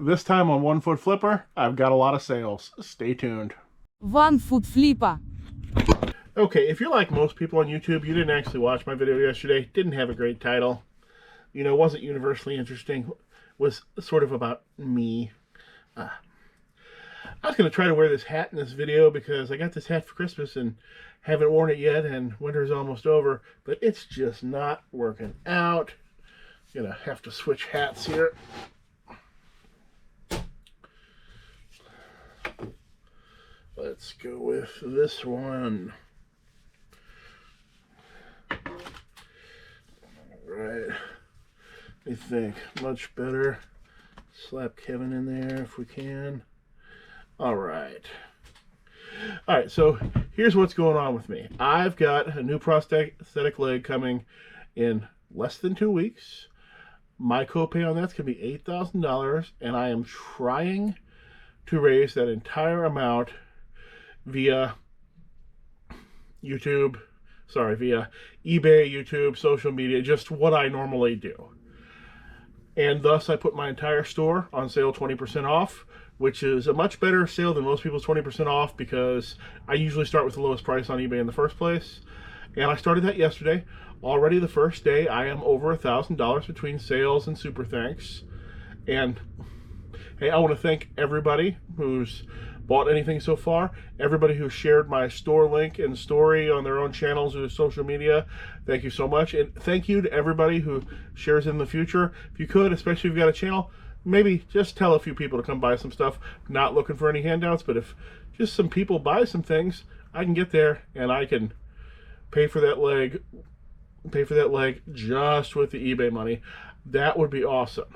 This time on One Foot Flipper, I've got a lot of sales. Stay tuned. One foot flipper. Okay, if you're like most people on YouTube, you didn't actually watch my video yesterday. Didn't have a great title. You know, wasn't universally interesting. Was sort of about me. I was going to try to wear this hat in this video because I got this hat for Christmas and haven't worn it yet, and winter's almost over, but it's just not working out. Gonna have to switch hats here. Let's go with this one. Alright. I think much better. Slap Kevin in there if we can. Alright. Alright, so here's what's going on with me. I've got a new prosthetic leg coming in less than 2 weeks. My copay on that's going to be $8,000, and I am trying to raise that entire amount via eBay, YouTube, social media, just what I normally do. And thus I put my entire store on sale 20% off, which is a much better sale than most people's 20% off because I usually start with the lowest price on eBay in the first place. And I started that yesterday. Already the first day, I am over $1,000 between sales and Superthanks. And hey, I want to thank everybody who's bought anything so far, everybody who shared my store link and story on their own channels or social media. Thank you so much. And thank you to everybody who shares in the future. If you could, especially if you've got a channel, maybe just tell a few people to come buy some stuff. Not looking for any handouts, but if just some people buy some things, I can get there and I can pay for that leg just with the eBay money. That would be awesome.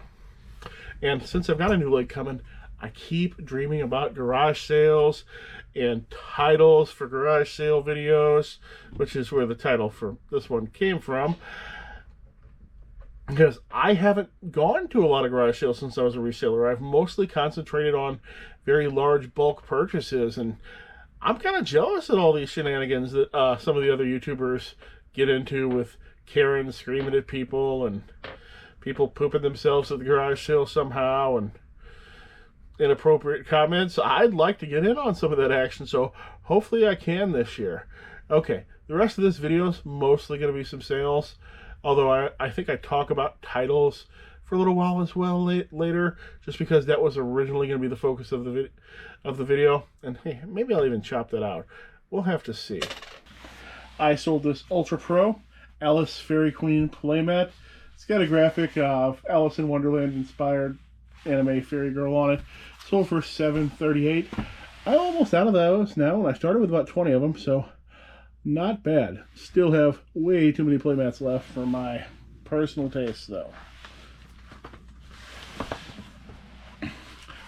And since I've got a new leg coming, I keep dreaming about garage sales and titles for garage sale videos, which is where the title for this one came from. Because I haven't gone to a lot of garage sales since I was a reseller. I've mostly concentrated on very large bulk purchases, and I'm kind of jealous at all these shenanigans that some of the other YouTubers get into with Karen screaming at people and people pooping themselves at the garage sale somehow and inappropriate comments. I'd like to get in on some of that action, so hopefully I can this year. Okay, the rest of this video is mostly going to be some sales, although I think I talk about titles for a little while as well later, just because that was originally going to be the focus of the video. And hey, maybe I'll even chop that out. We'll have to see. I sold this Ultra Pro Alice Fairy Queen playmat. It's got a graphic of Alice in Wonderland inspired anime fairy girl on it. Sold for $7.38. I'm almost out of those now, and I started with about 20 of them, so not bad. Still have way too many playmats left for my personal taste, though.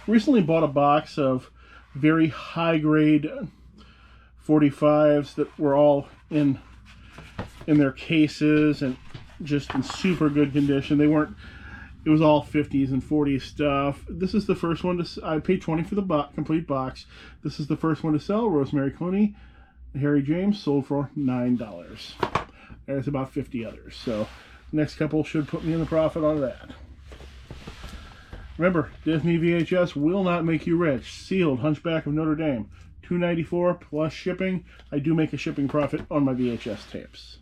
Recently bought a box of very high-grade 45s that were all in their cases and just in super good condition. They weren't. It was all 50s and 40s stuff. This is the first one to. I paid $20 for the complete box. This is the first one to sell. Rosemary Clooney, Harry James, sold for $9. There's about 50 others. So next couple should put me in the profit on that. Remember, Disney VHS will not make you rich. Sealed, Hunchback of Notre Dame, $2.94 plus shipping. I do make a shipping profit on my VHS tapes.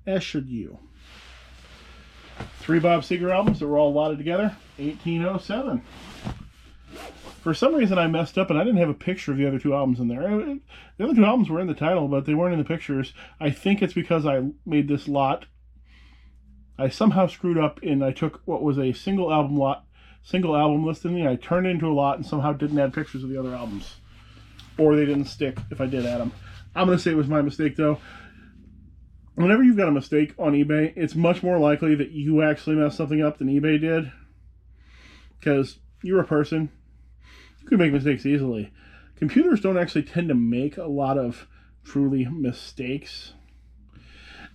As should you. 3 Bob Seger albums that were all lotted together, $18.07. For some reason I messed up and I didn't have a picture of the other 2 albums in there. The other 2 albums were in the title, but they weren't in the pictures. I think it's because I made this lot. I somehow screwed up and I took what was a single album listing, and I turned it into a lot and somehow didn't add pictures of the other albums. Or they didn't stick if I did add them. I'm going to say it was my mistake, though. Whenever you've got a mistake on eBay, it's much more likely that you actually messed something up than eBay did. Because you're a person. You can make mistakes easily. Computers don't actually tend to make a lot of truly mistakes.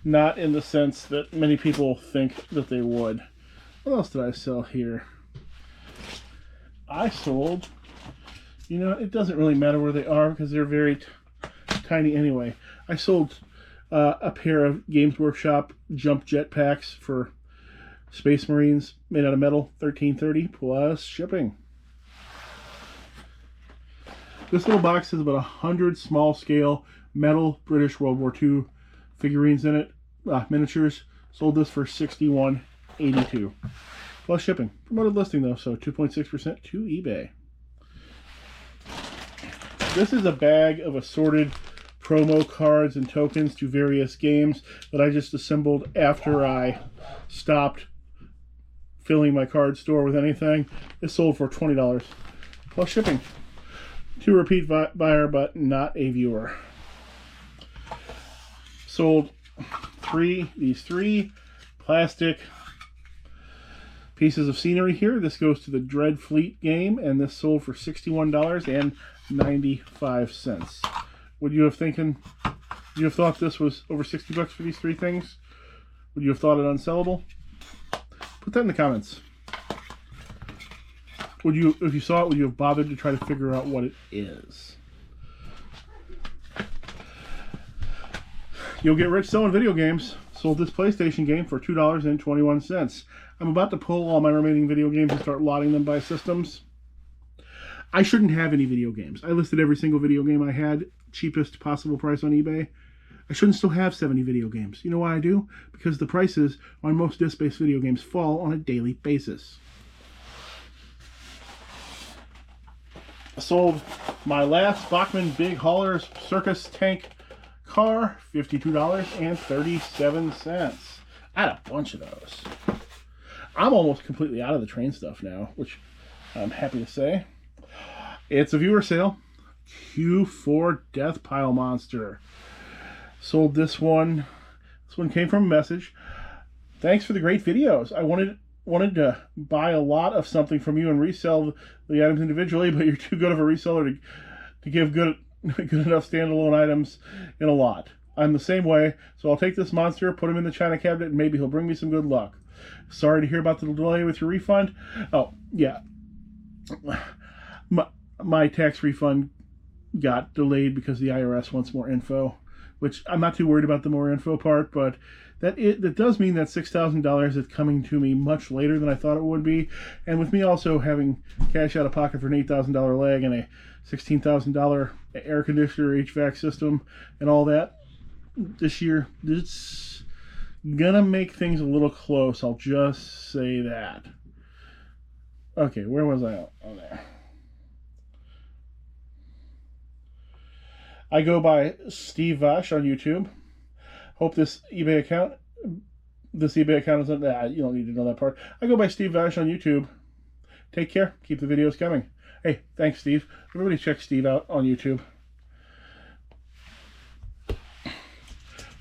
Not in the sense that many people think that they would. What else did I sell here? I sold... You know, it doesn't really matter where they are because they're very tiny anyway. I sold a pair of Games Workshop jump jetpacks for Space Marines made out of metal, $13.30 plus shipping. This little box has about 100 small-scale metal British World War II figurines in it, miniatures. Sold this for $61.82 plus shipping. Promoted listing though, so 2.6% to eBay. This is a bag of assorted promo cards and tokens to various games that I just assembled after I stopped filling my card store with anything. It sold for $20 plus shipping. To repeat buyer, but not a viewer. Sold these three plastic pieces of scenery here. This goes to the Dread Fleet game, and this sold for $61.95. Would you have thought this was over $60 for these three things? Would you have thought it unsellable? Put that in the comments. Would you, if you saw it, would you have bothered to try to figure out what it is? You'll get rich selling video games. Sold this PlayStation game for $2.21. I'm about to pull all my remaining video games and start lotting them by systems. I shouldn't have any video games. I listed every single video game I had, cheapest possible price on eBay. I shouldn't still have 70 video games. You know why I do? Because the prices on most disc-based video games fall on a daily basis. I sold my last Bachmann Big Haulers Circus Tank car, $52.37. I had a bunch of those. I'm almost completely out of the train stuff now, which I'm happy to say. It's a viewer sale. Q4 Death Pile Monster. Sold this one. This one came from a message. Thanks for the great videos. I wanted to buy a lot of something from you and resell the items individually, but you're too good of a reseller to give good enough standalone items in a lot. I'm the same way, so I'll take this monster, put him in the china cabinet, and maybe he'll bring me some good luck. Sorry to hear about the delay with your refund. Oh, yeah. My tax refund got delayed because the IRS wants more info, which I'm not too worried about the more info part, but that does mean that $6,000 is coming to me much later than I thought it would be. And with me also having cash out of pocket for an $8,000 leg and a $16,000 air conditioner, HVAC system, and all that, this year, it's gonna make things a little close. I'll just say that. Okay, where was I on there? I go by Steve Vash on YouTube. Hope this eBay account isn't that. You don't need to know that part. I go by Steve Vash on YouTube. Take care. Keep the videos coming. Hey, thanks, Steve. Everybody check Steve out on YouTube.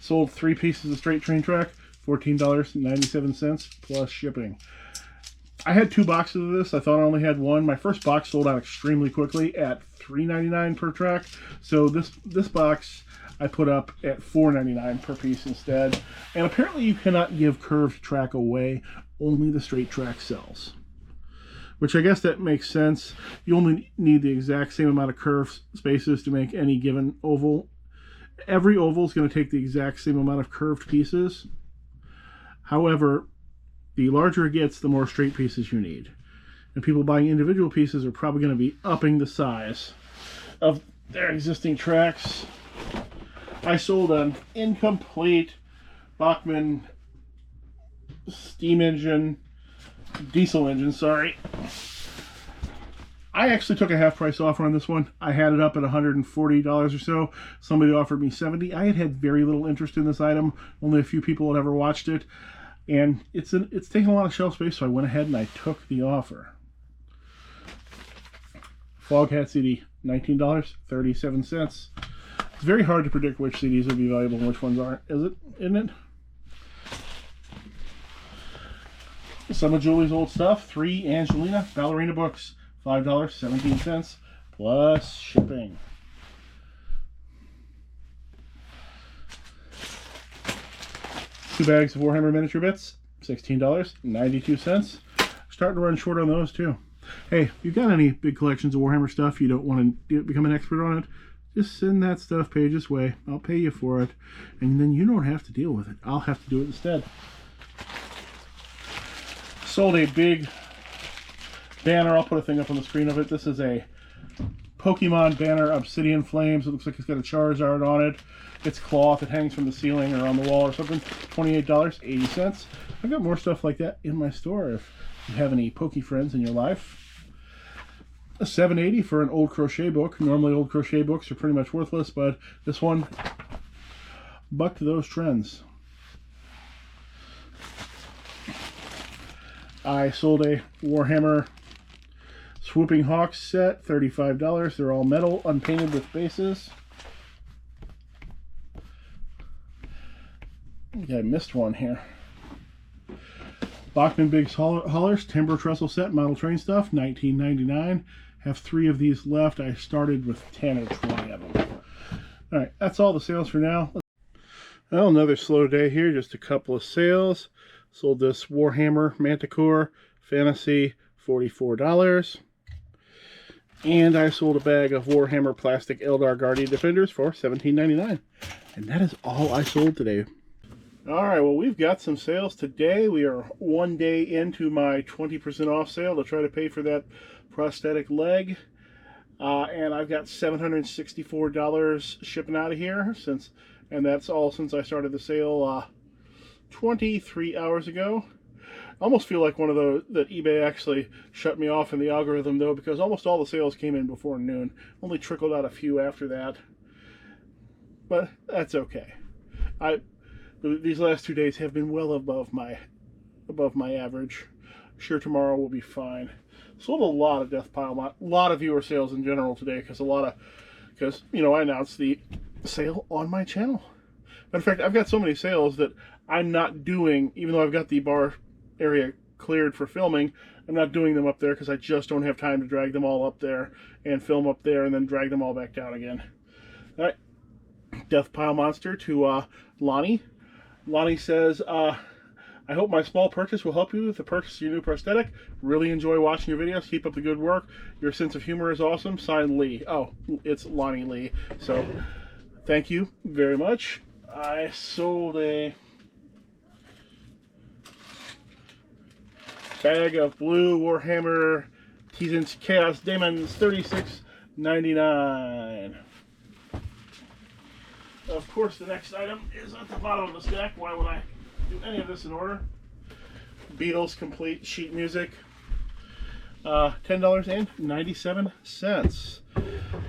Sold 3 pieces of straight train track, $14.97 plus shipping. I had 2 boxes of this. I thought I only had one. My first box sold out extremely quickly at $3.99 per track. So this box I put up at $4.99 per piece instead. And apparently you cannot give curved track away. Only the straight track sells. Which I guess that makes sense. You only need the exact same amount of curved spaces to make any given oval. Every oval is going to take the exact same amount of curved pieces. However, the larger it gets, the more straight pieces you need. And people buying individual pieces are probably going to be upping the size of their existing tracks. I sold an incomplete Bachmann diesel engine, sorry. I actually took a half price offer on this one. I had it up at $140 or so. Somebody offered me $70. I had very little interest in this item. Only a few people had ever watched it. And it's taking a lot of shelf space, so I went ahead and I took the offer. Foghat CD, $19.37. It's very hard to predict which CDs will be valuable and which ones aren't, isn't it? Some of Julie's old stuff, 3 Angelina ballerina books, $5.17 plus shipping. Two bags of Warhammer miniature bits, $16.92. Starting to run short on those too. Hey, if you've got any big collections of Warhammer stuff, you don't want to become an expert on it, just send that stuff Page's way. I'll pay you for it, and then you don't have to deal with it. I'll have to do it instead. sold a big banner. I'll put a thing up on the screen of it. This is a Pokemon banner, Obsidian Flames. It looks like it's got a Charizard on it. It's cloth. It hangs from the ceiling or on the wall or something. $28.80. I've got more stuff like that in my store if you have any Poke friends in your life. A $7.80 for an old crochet book. Normally old crochet books are pretty much worthless, but this one bucked those trends. I sold a Warhammer Swooping Hawks set, $35. They're all metal, unpainted with bases. I think I missed one here. Bachman Biggs Haulers Timber Trestle Set, model train stuff, $19.99. Have 3 of these left. I started with 10 or 20 of them. Alright, that's all the sales for now. Well, another slow day here, just a couple of sales. Sold this Warhammer Manticore Fantasy, $44. And I sold a bag of Warhammer Plastic Eldar Guardian Defenders for $17.99. And that is all I sold today. Alright, well, we've got some sales today. We are one day into my 20% off sale to try to pay for that prosthetic leg. And I've got $764 shipping out of here, and that's all since I started the sale 23 hours ago. I almost feel like one of those that eBay actually shut me off in the algorithm, though, because almost all the sales came in before noon. Only trickled out a few after that. But that's okay. These last 2 days have been well above my average. Sure, tomorrow will be fine. Sold a lot of Death Pile, a lot of viewer sales in general today, because you know, I announced the sale on my channel. Matter of fact, I've got so many sales that I'm not doing, even though I've got the bar area cleared for filming, I'm not doing them up there because I just don't have time to drag them all up there and film up there and then drag them all back down again. All right, Death Pile Monster to Lonnie. Lonnie says, I hope my small purchase will help you with the purchase of your new prosthetic. Really enjoy watching your videos. Keep up the good work. Your sense of humor is awesome. Signed, Lee. Oh, it's Lonnie Lee. So, thank you very much. I sold a bag of blue Warhammer T's Chaos Daemons, $36.99. Of course, the next item is at the bottom of the stack. Why would I do any of this in order? Beatles Complete Sheet Music, $10.97.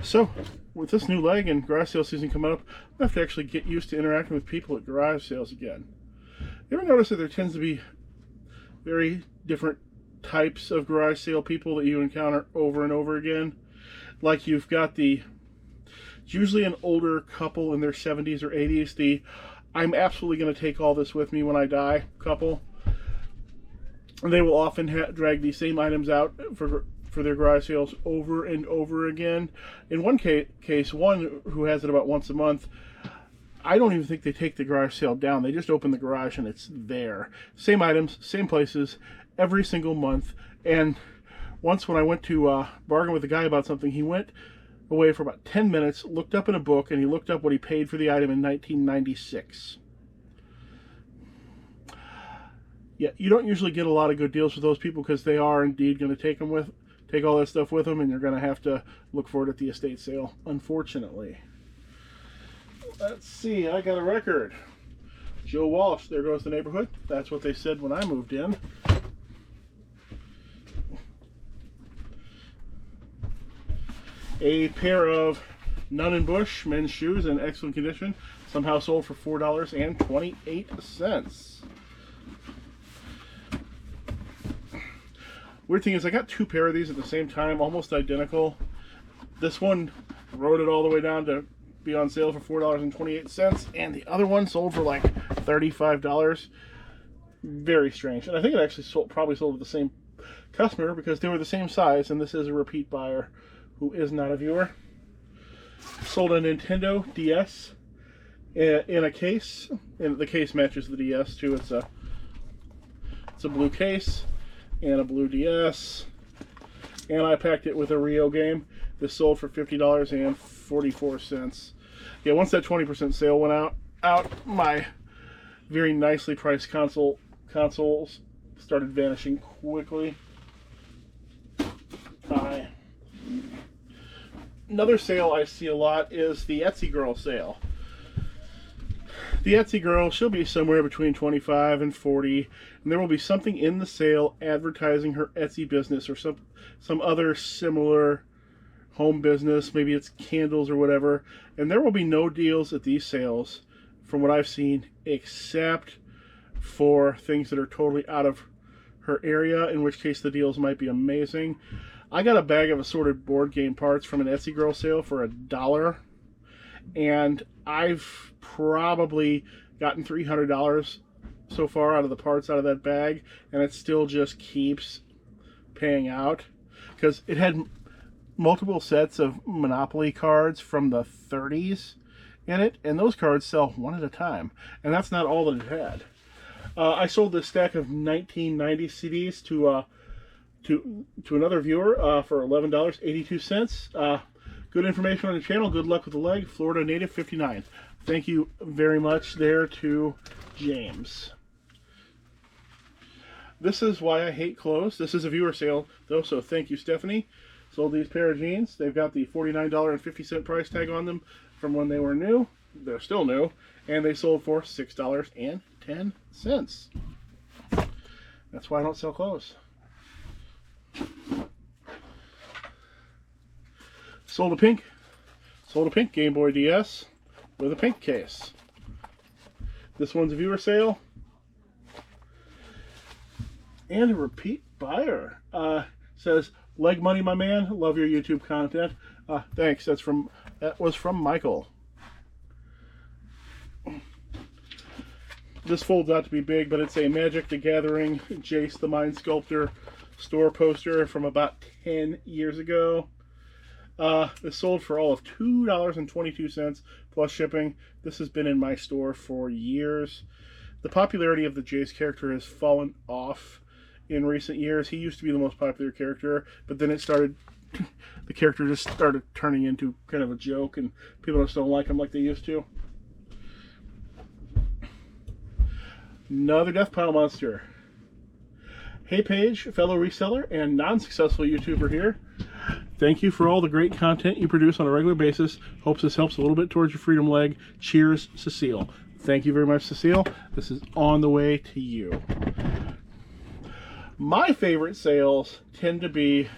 So, with this new leg and garage sale season coming up, I have to actually get used to interacting with people at garage sales again. You ever notice that there tends to be very different types of garage sale people that you encounter over and over again? Like you've got it's usually an older couple in their 70s or 80s, I'm absolutely going to take all this with me when I die couple. And they will often drag these same items out for their garage sales over and over again. In one case, one who has it about once a month, I don't even think they take the garage sale down. They just open the garage and it's there. Same items, same places, every single month. And once when I went to bargain with the guy about something, he went away for about 10 minutes, looked up in a book, and he looked up what he paid for the item in 1996. Yeah, you don't usually get a lot of good deals with those people because they are indeed going to take all that stuff with them, and you're going to have to look for it at the estate sale, unfortunately. Let's see, I got a record. Joe Walsh, There Goes the Neighborhood. That's what they said when I moved in. A pair of Nunn & Bush men's shoes in excellent condition, somehow sold for $4.28. Weird thing is I got 2 pair of these at the same time, almost identical. This one rode it all the way down to be on sale for $4.28, and the other one sold for like $35. Very strange. And I think it actually probably sold to the same customer because they were the same size, and this is a repeat buyer who is not a viewer. Sold a Nintendo DS in a case, and the case matches the DS too. It's a blue case and a blue DS, and I packed it with a Rio game. This sold for $50.44. Yeah, once that 20% sale went out, my very nicely priced consoles started vanishing quickly. Another sale I see a lot is the Etsy girl sale. The Etsy girl, she'll be somewhere between 25 and 40, and there will be something in the sale advertising her Etsy business or some other similar home business. Maybe it's candles or whatever, and there will be no deals at these sales from what I've seen, except for things that are totally out of her area, in which case the deals might be amazing. I got a bag of assorted board game parts from an Etsy girl sale for $1, and I've probably gotten $300 so far out of the parts out of that bag, and it still just keeps paying out because it had multiple sets of Monopoly cards from the 30s in it, and those cards sell one at a time, and that's not all that it had. I sold this stack of 1990 CDs to another viewer for $11.82. Good information on the channel. Good luck with the leg. Florida Native 59. Thank you very much there to James. This is why I hate clothes. This is a viewer sale though, so thank you, Stephanie. Sold these pair of jeans. They've got the $49.50 price tag on them from when they were new. They're still new, and they sold for $6.10. That's why I don't sell clothes. Sold a pink Game Boy DS with a pink case. This one's a viewer sale. And a repeat buyer. Says, leg money, my man. Love your YouTube content. Thanks. That was from Michael. This folds out to be big, but it's a Magic the Gathering Jace the Mind Sculptor store poster from about 10 years ago. This sold for all of $2.22 plus shipping. This has been in my store for years. The popularity of the Jace character has fallen off in recent years. He used to be the most popular character, but then the character just started turning into kind of a joke, and people just don't like him like they used to. Another Death Pile Monster. Hey Paige, fellow reseller and non-successful YouTuber here. Thank you for all the great content you produce on a regular basis. Hopes this helps a little bit towards your freedom leg. Cheers, Cecile. Thank you very much, Cecile. This is on the way to you. My favorite sales tend to be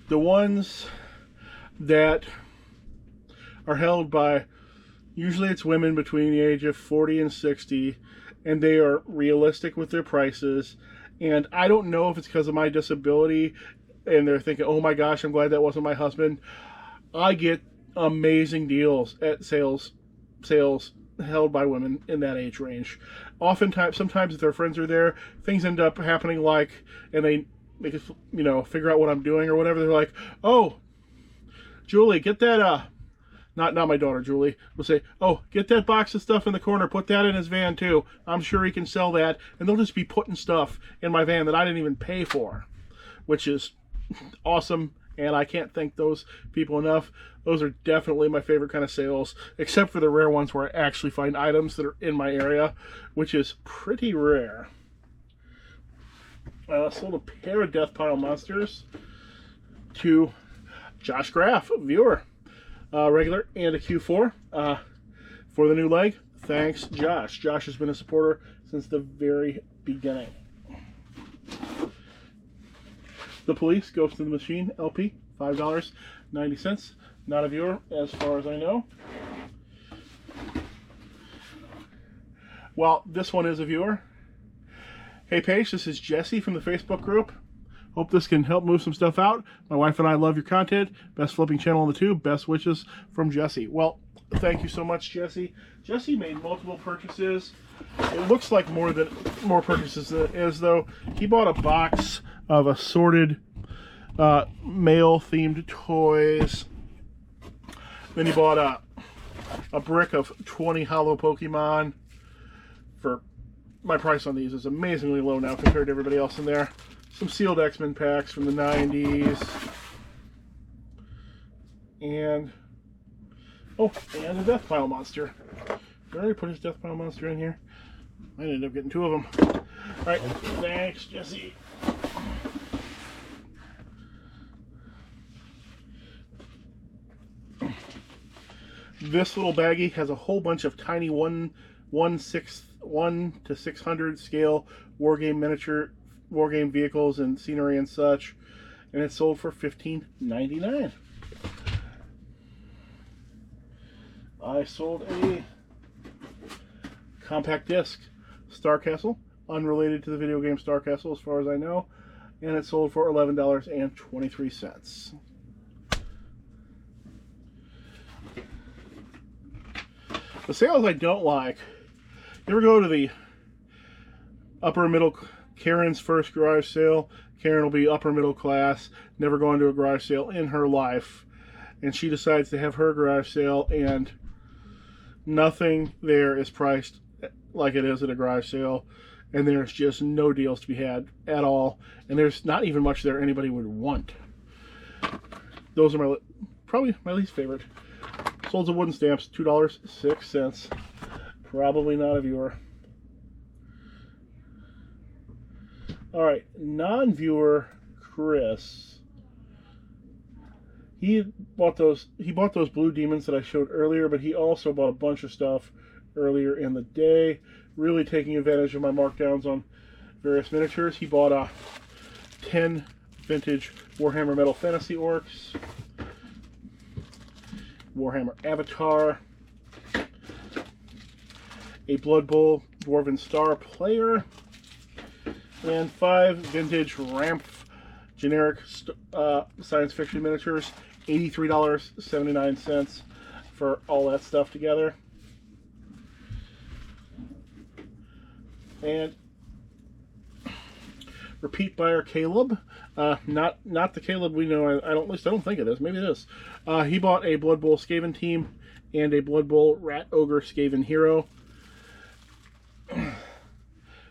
the ones that are held by, usually it's women between the age of 40 and 60, and they are realistic with their prices. And I don't know if it's because of my disability and they're thinking, oh my gosh, I'm glad that wasn't my husband. I get amazing deals at sales held by women in that age range. Oftentimes, sometimes if their friends are there, things end up happening like, and they make us, figure out what I'm doing or whatever. They're like, oh, Julie, get that, not my daughter, Julie, will say, oh, get that box of stuff in the corner, put that in his van too. I'm sure he can sell that. And they'll just be putting stuff in my van that I didn't even pay for, which is awesome. And I can't thank those people enough. Those are definitely my favorite kind of sales, except for the rare ones where I actually find items that are in my area, which is pretty rare. Sold a pair of Death Pile Monsters to Josh Graff, viewer. Regular and a Q4 for the new leg. Thanks, Josh. Josh has been a supporter since the very beginning. The Police, Ghost in the Machine, LP, $5.90. Not a viewer, as far as I know. Well, this one is a viewer. Hey, Paige, this is Jesse from the Facebook group. Hope this can help move some stuff out. My wife and I love your content. Best flipping channel on the tube. Best wishes from Jesse. Well, thank you so much, Jesse. Jesse made multiple purchases. It looks like more purchases than it is, though. He bought a box of assorted male-themed toys. Then he bought a brick of 20 hollow Pokemon. For my price on these is amazingly low now compared to everybody else in there. Some sealed X-Men packs from the 90s. And a Death Pile Monster. Did I already put his Death Pile Monster in here? I ended up getting two of them. Alright, thanks, Jesse. This little baggie has a whole bunch of tiny 1 to 600 scale wargame miniature, wargame vehicles and scenery and such, and it's sold for $15.99. I sold a compact disc, Star Castle, unrelated to the video game Star Castle as far as I know, and it sold for $11.23. The sales I don't like, you ever go to the upper middle, Karen's first garage sale? Karen will be upper middle class, never gone to a garage sale in her life, and she decides to have her garage sale, and nothing there is priced like it is at a garage sale, and there's just no deals to be had at all, and there's not even much there anybody would want. Those are probably my least favorite. Sold of wooden stamps, $2.06. Probably not a viewer. Alright, non-viewer Chris. He bought those blue demons that I showed earlier, but he also bought a bunch of stuff earlier in the day, really taking advantage of my markdowns on various miniatures. He bought a 10 vintage Warhammer Metal Fantasy Orcs, Warhammer Avatar, a Blood Bowl Dwarven Star Player, and 5 vintage Ramph generic science fiction miniatures, $83.79 for all that stuff together. And repeat buyer Caleb, not the Caleb we know. I don't think it is. Maybe it is. He bought a Blood Bowl Skaven team and a Blood Bowl Rat Ogre Skaven hero.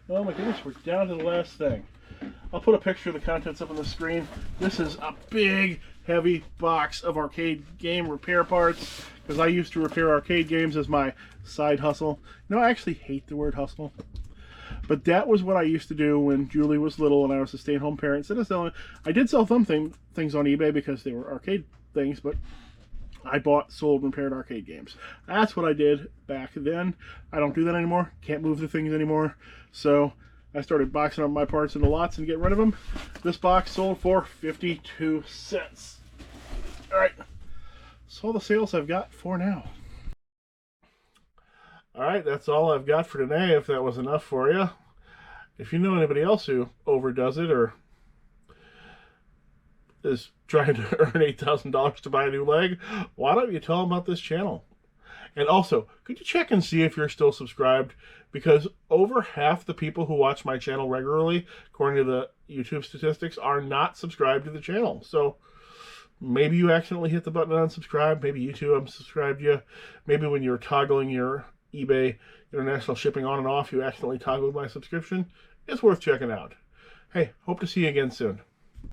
Oh my goodness, we're down to the last thing. I'll put a picture of the contents up on the screen. This is a big, heavy box of arcade game repair parts, because I used to repair arcade games as my side hustle. You know, I actually hate the word hustle. But that was what I used to do when Julie was little and I was a stay-at-home parent. Instead of selling, I did sell some things on eBay because they were arcade things, but I bought, sold, and repaired arcade games. That's what I did back then. I don't do that anymore. Can't move the things anymore. So I started boxing up my parts into lots and getting rid of them. This box sold for 52 cents. All right. That's all the sales I've got for now. All right, that's all I've got for today, if that was enough for you. If you know anybody else who overdoes it or is trying to earn $8,000 to buy a new leg, why don't you tell them about this channel? And also, could you check and see if you're still subscribed? Because over half the people who watch my channel regularly, according to the YouTube statistics, are not subscribed to the channel. So maybe you accidentally hit the button to unsubscribe. Maybe YouTube unsubscribed you. Maybe when you're toggling your eBay international shipping on and off, you accidentally toggled my subscription. It's worth checking out. Hey, hope to see you again soon.